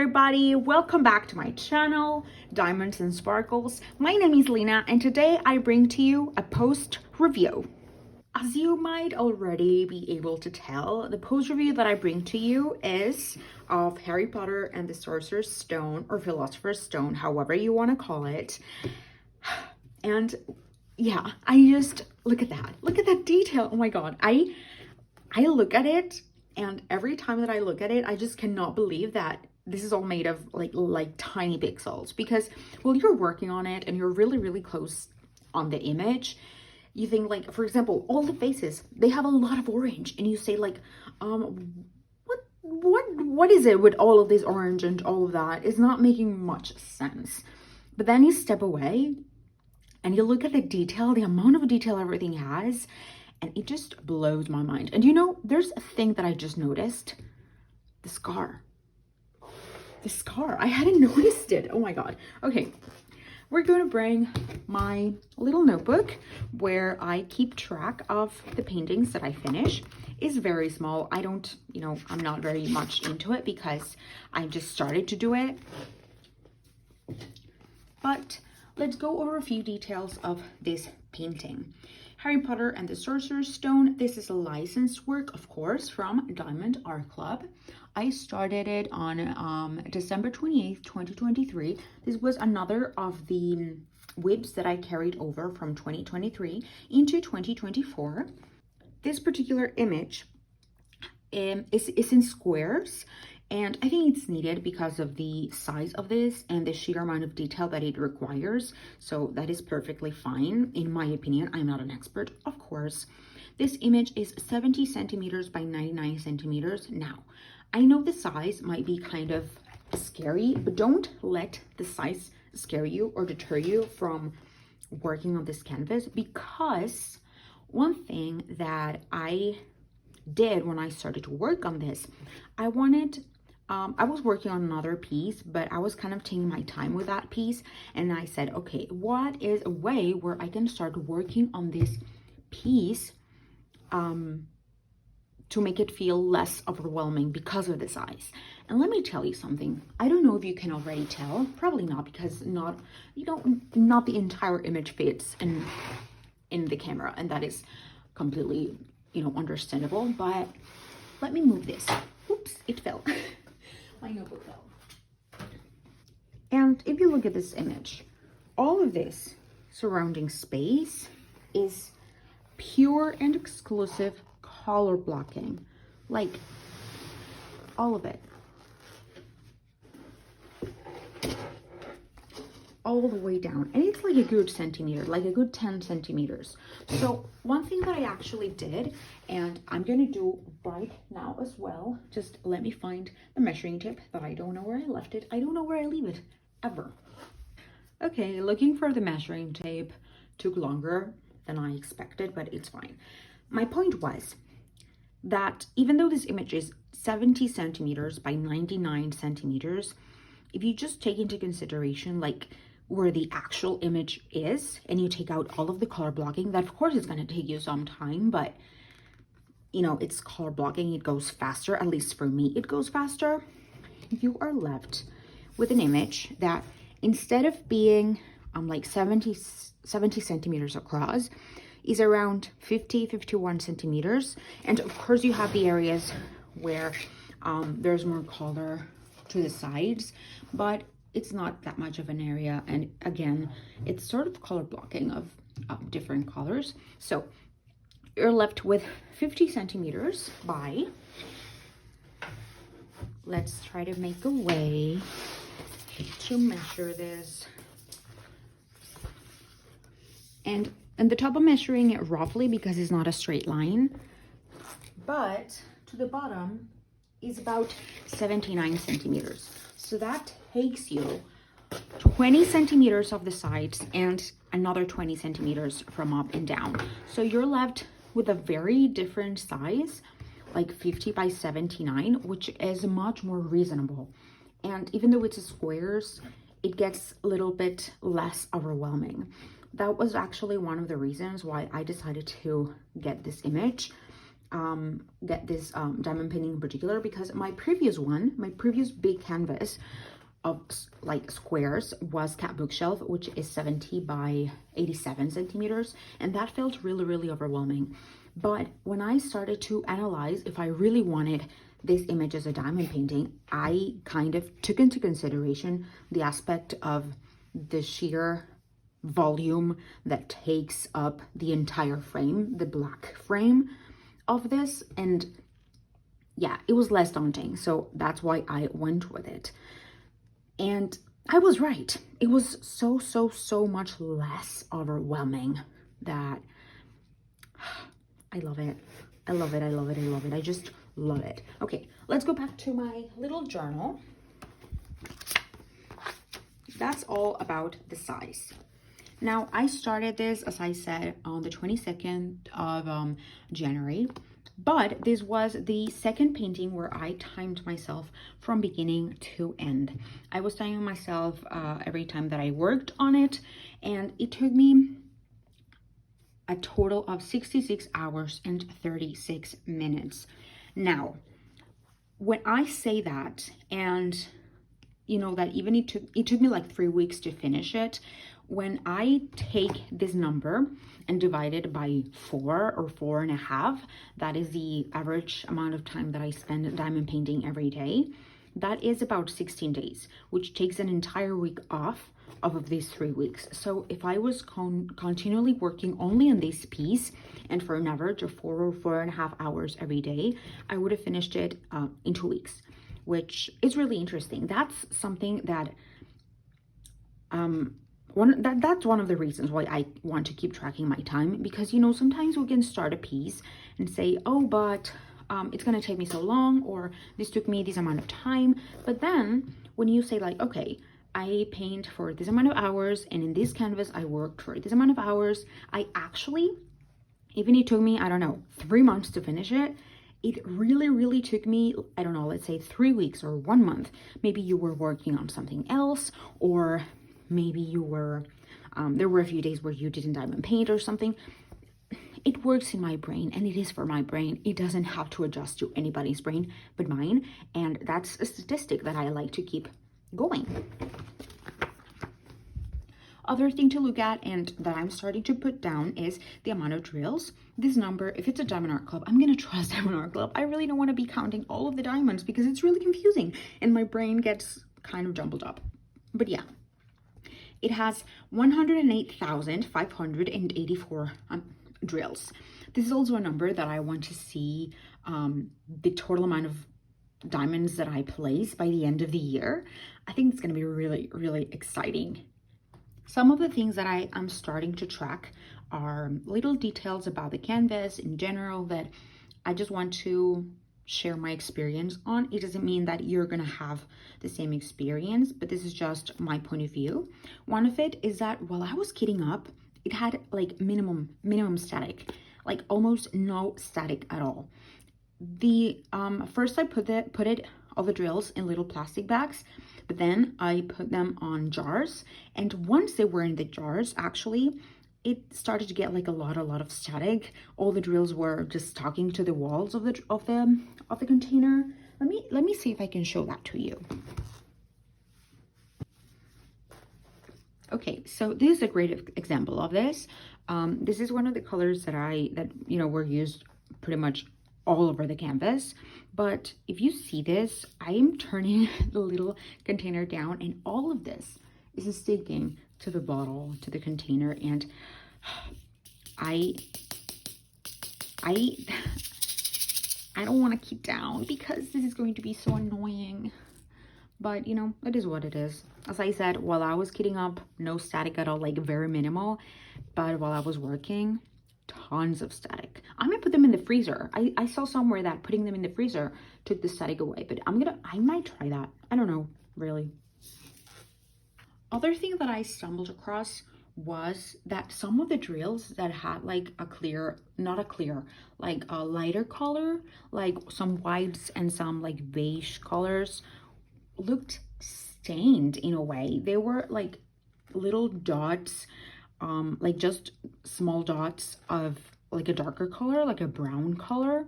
everybody, welcome back to my channel, Diamonds and Sparkles. My name is Lena and today I bring to you a post review. As you might already be able to tell, the post review that I bring to you is of Harry Potter and the Sorcerer's Stone, or Philosopher's Stone, however you want to call it. And yeah, I just, look at that detail. Oh my god, I look at it, and every time that I look at it, I just cannot believe that this is all made of like tiny pixels, because while you're working on it and you're really close on the image, you think, like, for example, all the faces, they have a lot of orange, and you say like, what is it with all of this orange and all of that? It's not making much sense. But then you step away and you look at the detail, the amount of detail everything has, and it just blows my mind. And you know, there's a thing that I just noticed. The scar. I hadn't noticed it. Oh my god. Okay, we're going to bring my little notebook where I keep track of the paintings that I finish. It's very small. I don't, I'm not very much into it because I just started to do it. But let's go over a few details of this painting. Harry Potter and the Sorcerer's Stone. This is a licensed work, of course, from Diamond Art Club. I started it on December 28th, 2023. This was another of the WIBs that I carried over from 2023 into 2024. This particular image is in squares, and I think it's needed because of the size of this and the sheer amount of detail that it requires. So that is perfectly fine, in my opinion. I'm not an expert, of course. This image is 70 centimeters by 99 centimeters. Now, I know the size might be kind of scary, but don't let the size scare you or deter you from working on this canvas, because one thing that I did when I started to work on this, I was working on another piece, but I was kind of taking my time with that piece, and I said, okay, what is a way where I can start working on this piece to make it feel less overwhelming because of the size? And let me tell you something. I don't know if you can already tell, probably not, because not the entire image fits in the camera, and that is completely understandable. But let me move this. Oops, it fell. My notebook fell. And if you look at this image, all of this surrounding space is pure and exclusive color blocking, like all of it, all the way down, and it's like a good centimeter, like a good 10 centimeters. So one thing that I actually did, and I'm gonna do right now as well, just let me find the measuring tape, that I don't know where I left it. I don't know where I leave it ever. Okay, looking for the measuring tape took longer than I expected, but it's fine. My point was that even though this image is 70 centimeters by 99 centimeters, if you just take into consideration like where the actual image is, and you take out all of the color blocking, that of course is going to take you some time, but it's color blocking, it goes faster. At least for me, it goes faster. You are left with an image that, instead of being like 70 centimeters across, is around 51 centimeters. And of course you have the areas where there's more color to the sides, but it's not that much of an area. And again, it's sort of color blocking of different colors. So you're left with 50 centimeters by, let's try to make a way to measure this. And the top I'm measuring it roughly because it's not a straight line, but to the bottom is about 79 centimeters. So that takes you 20 centimeters off the sides and another 20 centimeters from up and down. So you're left with a very different size, like 50 by 79, which is much more reasonable. And even though it's squares, it gets a little bit less overwhelming. That was actually one of the reasons why I decided to get this image. get this diamond painting in particular, because my previous big canvas of like squares was cat bookshelf, which is 70 by 87 centimeters, and that felt really overwhelming. But when I started to analyze if I really wanted this image as a diamond painting, I kind of took into consideration the aspect of the sheer volume that takes up the entire frame, the black frame of this, and yeah, it was less daunting. So that's why I went with it. And I was right. It was so much less overwhelming that I love it. I love it. I love it. I love it. I just love it. Okay, let's go back to my little journal. That's all about the size. Now, I started this, as I said, on the 22nd of January, but this was the second painting where I timed myself from beginning to end. I was timing myself every time that I worked on it, and it took me a total of 66 hours and 36 minutes. Now, when I say that, and you know that even it took me like 3 weeks to finish it, when I take this number and divide it by 4 or 4.5, that is the average amount of time that I spend diamond painting every day. That is about 16 days, which takes an entire week off of these 3 weeks. So if I was continually working only on this piece and for an average of 4 or 4.5 hours every day, I would have finished it in 2 weeks, which is really interesting. That's something that that's one of the reasons why I want to keep tracking my time, because you know, sometimes we can start a piece and say, oh, but it's gonna take me so long, or this took me this amount of time. But then when you say like, okay, I paint for this amount of hours, and in this canvas I worked for this amount of hours, I actually, even it took me, I don't know, 3 months to finish it, it really took me, I don't know, let's say 3 weeks or 1 month. Maybe you were working on something else, or maybe you were, there were a few days where you didn't diamond paint or something. It works in my brain, and it is for my brain. It doesn't have to adjust to anybody's brain but mine, and that's a statistic that I like to keep going. Other thing to look at, and that I'm starting to put down, is the amount of drills. This number, if it's a Diamond Art Club, I'm gonna trust Diamond Art Club. I really don't want to be counting all of the diamonds because it's really confusing and my brain gets kind of jumbled up. But yeah, it has 108,584 drills. This is also a number that I want to see the total amount of diamonds that I place by the end of the year. I think it's going to be really exciting. Some of the things that I am starting to track are little details about the canvas in general that I just want to share my experience on. It doesn't mean that you're gonna have the same experience, but this is just my point of view. One of it is that while I was kitting up, it had like minimum static, like almost no static at all. The first I put all the drills in little plastic bags, but then I put them on jars, and once they were in the jars, actually it started to get like a lot of static. All the drills were just talking to the walls of the container. Let me see if I can show that to you. Okay, so this is a great example of this. This is one of the colors that you know were used pretty much all over the canvas. But if you see this, I am turning the little container down, and all of this is sticking to the bottle, to the container, and I don't want to keep down because this is going to be so annoying. But you know, it is what it is. As I said, while I was kitting up, no static at all, like very minimal. But while I was working, tons of static. I'm gonna put them in the freezer. I saw somewhere that putting them in the freezer took the static away, but I might try that. I don't know, really. Other thing that I stumbled across was that some of the drills that had like a clear, not a clear, like a lighter color, like some whites and some like beige colors, looked stained in a way. They were like little dots, like just small dots of like a darker color, like a brown color,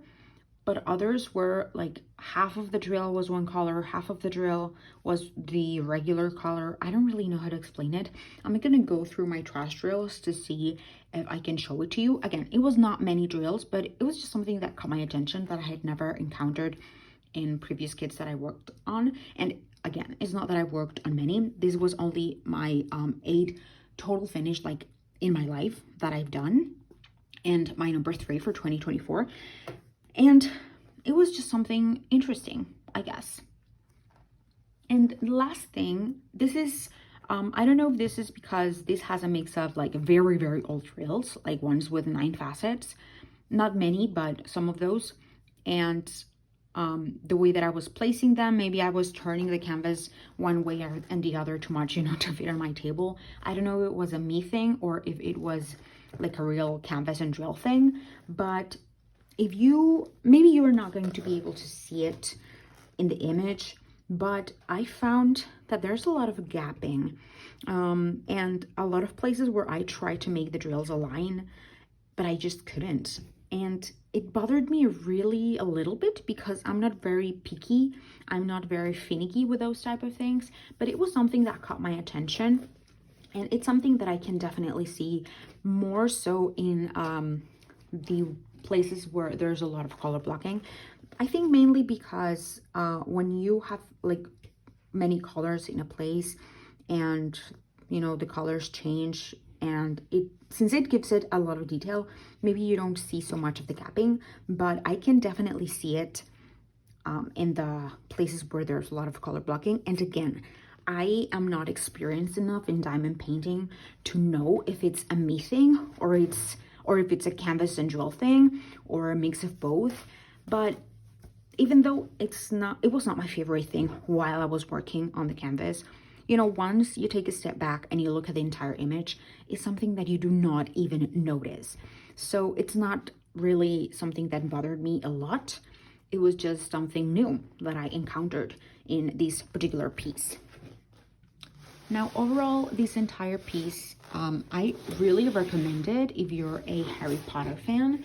but others were like half of the drill was one color, half of the drill was the regular color. I don't really know how to explain it. I'm gonna go through my trash drills to see if I can show it to you. Again, it was not many drills, but it was just something that caught my attention that I had never encountered in previous kits that I worked on. And again, it's not that I worked on many. This was only my 8 total finish like in my life that I've done, and my number 3 for 2024. And it was just something interesting, I guess. And the last thing, this is, I don't know if this is because this has a mix of like very, very old drills, like ones with 9 facets. Not many, but some of those. And the way that I was placing them, maybe I was turning the canvas one way and the other too much, you know, to fit on my table. I don't know if it was a me thing or if it was like a real canvas and drill thing, but if you, maybe you're not going to be able to see it in the image, but I found that there's a lot of gapping and a lot of places where I tried to make the drills align, but I just couldn't. And it bothered me really a little bit because I'm not very picky. I'm not very finicky with those type of things, but it was something that caught my attention. And it's something that I can definitely see more so in the places where there's a lot of color blocking. I think mainly because when you have like many colors in a place and you know the colors change, and since it gives it a lot of detail, maybe you don't see so much of the gapping, but I can definitely see it in the places where there's a lot of color blocking. And again, I am not experienced enough in diamond painting to know if it's a me thing or if it's a canvas and drill thing or a mix of both. But even though it was not my favorite thing while I was working on the canvas, you know, once you take a step back and you look at the entire image, it's something that you do not even notice. So it's not really something that bothered me a lot. It was just something new that I encountered in this particular piece. Now, overall, this entire piece, I really recommend it if you're a Harry Potter fan,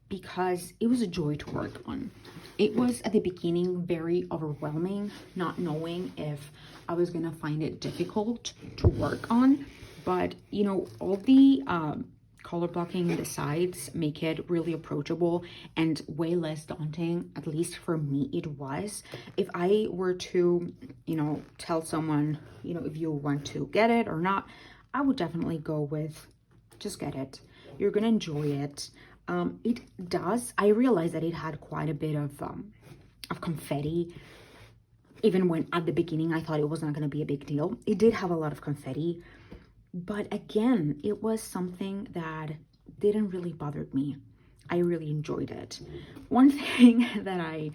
because it was a joy to work on. It was at the beginning very overwhelming, not knowing if I was gonna find it difficult to work on, but you know, all the color blocking the sides make it really approachable and way less daunting. At least for me it was. If I were to, you know, tell someone, you know, if you want to get it or not, I would definitely go with just get it. You're gonna enjoy it. It does, I realized that it had quite a bit of confetti. Even when at the beginning I thought it was not going to be a big deal, it did have a lot of confetti, but again, it was something that didn't really bother me. I really enjoyed it. One thing that I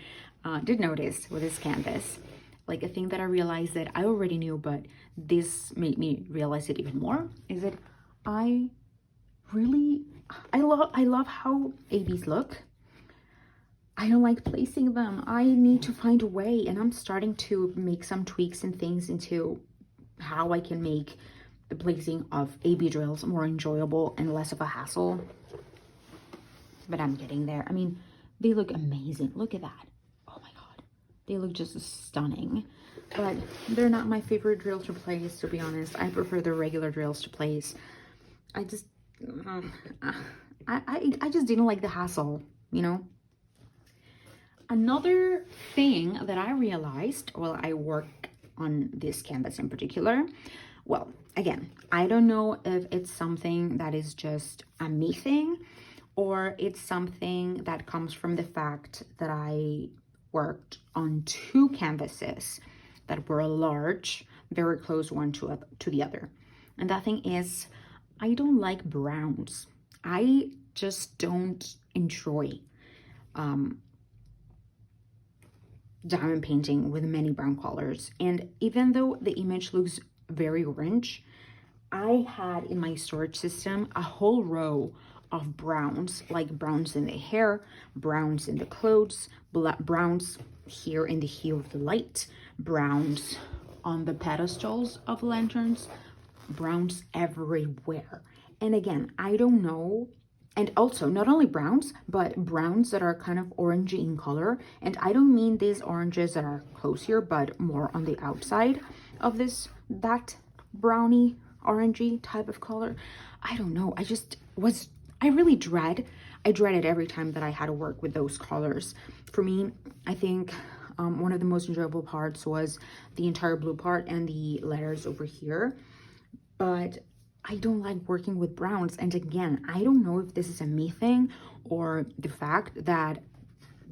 did notice with this canvas, like a thing that I realized that I already knew, but this made me realize it even more, is that I love how ABs look. I don't like placing them. I need to find a way, and I'm starting to make some tweaks and things into how I can make the placing of AB drills more enjoyable and less of a hassle. But I'm getting there. I mean, they look amazing. Look at that. Oh my god. They look just stunning. But they're not my favorite drill to place, to be honest. I prefer the regular drills to place. I just I just didn't like the hassle, you know. Another thing that I realized while I work on this canvas in particular, well, again, I don't know if it's something that is just a me thing or it's something that comes from the fact that I worked on 2 canvases that were large, very close one to the other. And that thing is, I don't like browns. I just don't enjoy diamond painting with many brown colors. And even though the image looks very orange, I had in my storage system a whole row of browns, like browns in the hair, browns in the clothes, browns here in the hue of the light, browns on the pedestals of lanterns, browns everywhere. And again, I don't know and also not only browns, but browns that are kind of orangey in color. And I don't mean these oranges that are close here, but more on the outside of that browny orangey type of color. I don't know, I really dreaded every time that I had to work with those colors. For me, I think one of the most enjoyable parts was the entire blue part and the letters over here. But I don't like working with browns. And again, I don't know if this is a me thing or the fact that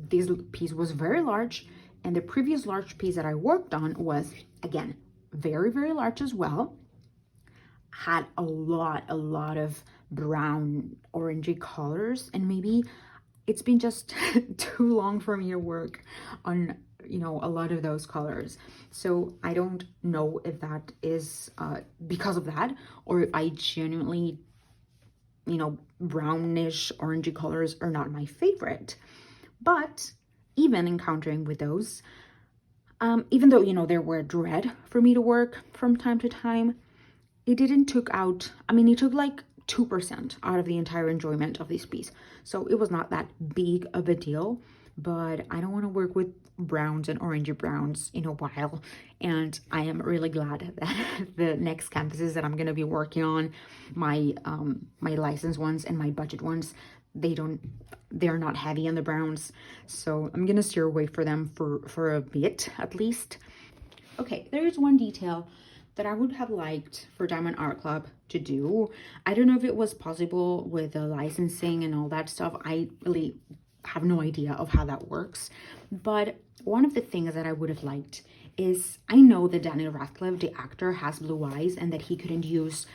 this piece was very large and the previous large piece that I worked on was, again, very, very large as well. Had a lot of brown orangey colors, and maybe it's been just too long for me to work on, you know, a lot of those colors. So I don't know if that is because of that, or if I genuinely, you know, brownish orangey colors are not my favorite. But even encountering with those, even though, you know, there were dread for me to work from time to time, it didn't took out, I mean, it took like 2% out of the entire enjoyment of this piece. So it was not that big of a deal, but I don't want to work with browns and orangey browns in a while. And I am really glad that the next canvases that I'm going to be working on, my license ones and my budget ones, they're not heavy on the browns. So I'm going to steer away for them for a bit at least. Okay, there is one detail that I would have liked for Diamond Art Club to do. I don't know if it was possible with the licensing and all that stuff. I really have no idea of how that works. But one of the things that I would have liked is, I know that Daniel Radcliffe, the actor, has blue eyes and that he couldn't use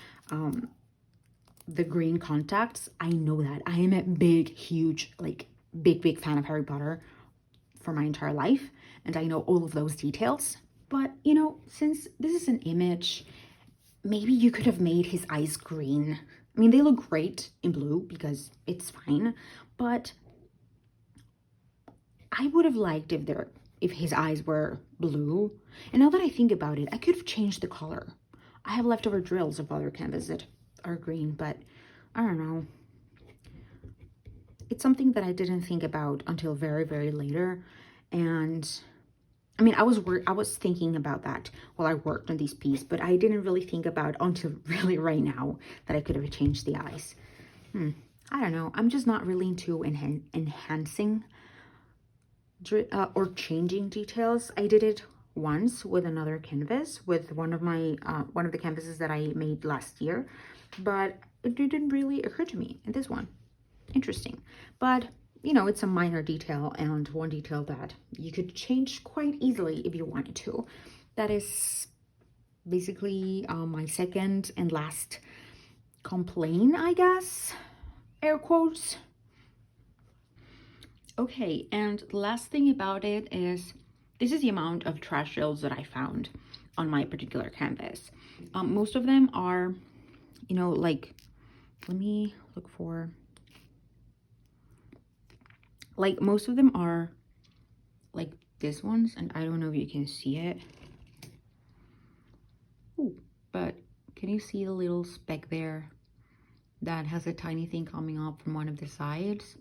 the green contacts. I know that. I am a huge, like big fan of Harry Potter for my entire life. And I know all of those details. But, you know, since this is an image, maybe you could have made his eyes green. I mean, they look great in blue because it's fine, but I would have liked if his eyes were blue. And now that I think about it, I could have changed the color. I have leftover drills of other canvas that are green, but I don't know. It's something that I didn't think about until very, very later. And I mean, I was thinking about that while I worked on this piece, but I didn't really think about until really right now that I could have changed the eyes. I don't know. I'm just not really into enhancing or changing details. I did it once with another canvas, with one of the canvases that I made last year, but it didn't really occur to me in this one. Interesting. But you know, it's a minor detail, and one detail that you could change quite easily if you wanted to. That is basically my second and last complaint, I guess, air quotes. Okay, and the last thing about it is, this is the amount of trash drills that I found on my particular canvas. Most of them are, you know, like, let me look for, like, most of them are like this ones, and I don't know if you can see it. Ooh, but can you see the little speck there that has a tiny thing coming up from one of the sides?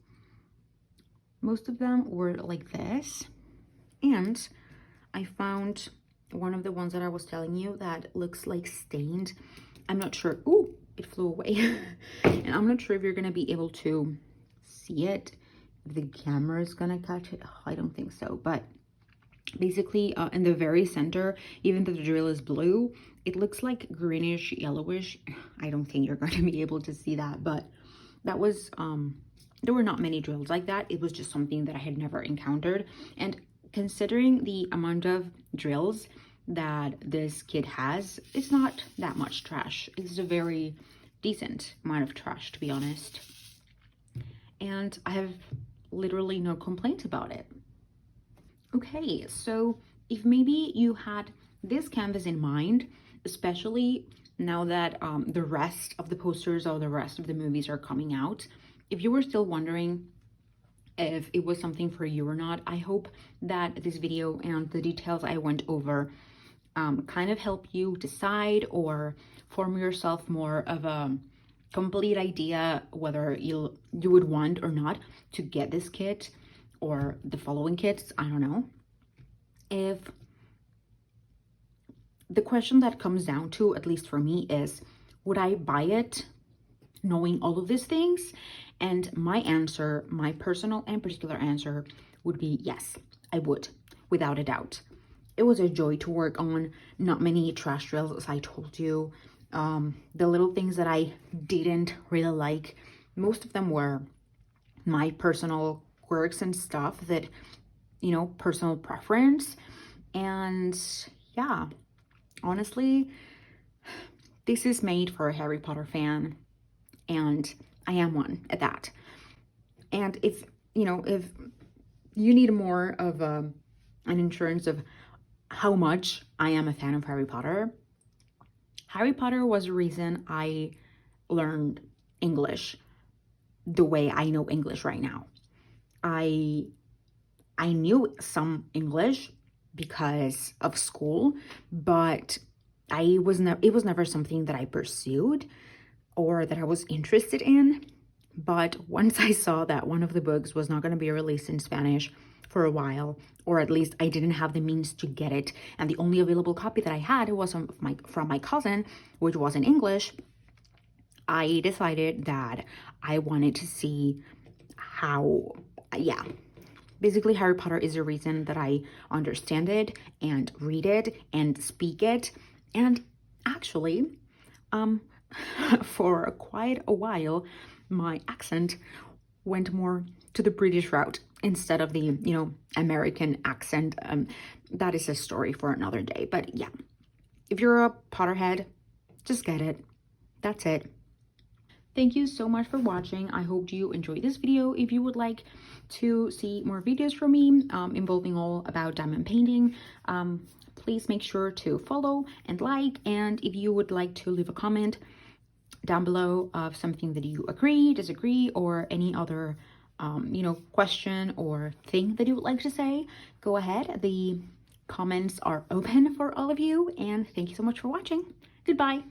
Most of them were like this, and I found one of the ones that I was telling you that looks like stained. I'm not sure. Ooh, it flew away. And I'm not sure if you're gonna be able to see it. The camera is gonna catch it. Oh, I don't think so, but basically in the very center, even though the drill is blue, it looks like greenish yellowish. I don't think you're going to be able to see that, but that was there were not many drills like that. It was just something that I had never encountered, and considering the amount of drills that this kit has, it's not that much trash. It's a very decent amount of trash, to be honest, and I have literally no complaints about it. Okay, so if maybe you had this canvas in mind, especially now that the rest of the posters or the rest of the movies are coming out, if you were still wondering if it was something for you or not, I hope that this video and the details I went over kind of help you decide or form yourself more of a complete idea whether you would want or not to get this kit or the following kits. I don't know. If the question that comes down to, at least for me, is would I buy it knowing all of these things? And my answer, my personal and particular answer, would be yes, I would, without a doubt. It was a joy to work on. Not many trash drills, as I told you. The little things that I didn't really like, most of them were my personal quirks and stuff that, you know, personal preference. And yeah, honestly, this is made for a Harry Potter fan, and I am one at that. And if, you know, if you need more of an insurance of how much I am a fan of Harry Potter, Harry Potter was the reason I learned English the way I know English right now. I knew some English because of school, but it was never something that I pursued or that I was interested in. But once I saw that one of the books was not going to be released in Spanish for a while, or at least I didn't have the means to get it, and the only available copy that I had was from my cousin, which was in English, I decided that I wanted to see how, yeah, basically Harry Potter is the reason that I understand it and read it and speak it. And actually, for quite a while, my accent went more to the British route instead of the, you know, American accent. That is a story for another day. But yeah, if you're a Potterhead, just get it. That's it. Thank you so much for watching. I hope you enjoyed this video. If you would like to see more videos from me involving all about diamond painting, please make sure to follow and like. And if you would like to leave a comment down below of something that you agree, disagree, or any other you know, question or thing that you would like to say, go ahead. The comments are open for all of you, and thank you so much for watching. Goodbye.